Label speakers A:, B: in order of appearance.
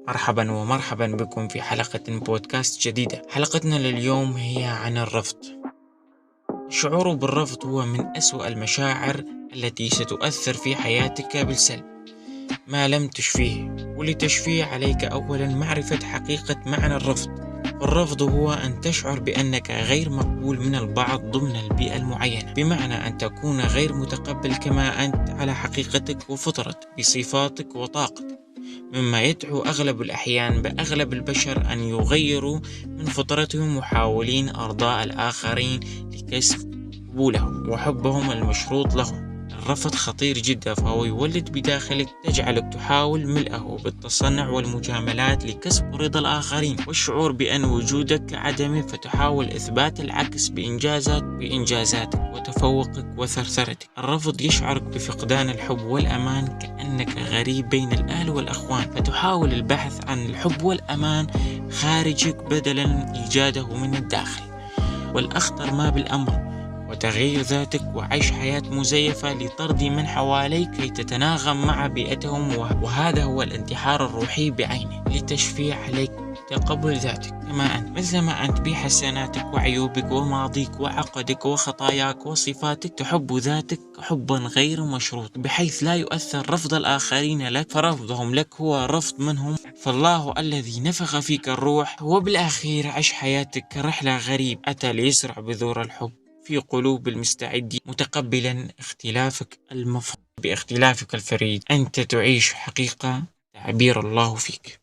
A: مرحبا ومرحبا بكم في حلقة بودكاست جديدة. حلقتنا لليوم هي عن الرفض. الشعور بالرفض هو من أسوأ المشاعر التي ستؤثر في حياتك بالسلب ما لم تشفيه، ولتشفيه عليك أولا معرفة حقيقة معنى الرفض. الرفض هو أن تشعر بأنك غير مقبول من البعض ضمن البيئة المعينة، بمعنى أن تكون غير متقبل كما أنت على حقيقتك وفطرتك بصفاتك وطاقتك، مما يدعو أغلب الأحيان بأغلب البشر أن يغيروا من فطرتهم محاولين أرضاء الآخرين لكسب قبولهم وحبهم المشروط لهم. الرفض خطير جدا، فهو يولد بداخلك تجعلك تحاول ملئه بالتصنع والمجاملات لكسب رضا الآخرين والشعور بأن وجودك عدمي، فتحاول إثبات العكس بإنجازاتك وتفوقك وثرثرتك. الرفض يشعرك بفقدان الحب والأمان، كأنك غريب بين الأهل والأخوان، فتحاول البحث عن الحب والأمان خارجك بدلا إيجاده من الداخل. والأخطر ما بالأمر وتغيير ذاتك وعيش حياة مزيفة لترضي من حواليك كي تتناغم مع بيئتهم، وهذا هو الانتحار الروحي بعينه. لتشفي عليك تقبل ذاتك كما أنت، مثل ما أنت بحسناتك وعيوبك وماضيك وعقدك وخطاياك وصفاتك. تحب ذاتك حبا غير مشروط، بحيث لا يؤثر رفض الآخرين لك، فرفضهم لك هو رفض منهم. فالله الذي نفخ فيك الروح. وبالأخير عش حياتك كرحلة غريب أتى ليزرع بذور الحب في قلوب المستعدين، متقبلا اختلافك المفروض باختلافك الفريد. أنت تعيش حقيقة تعبير الله فيك.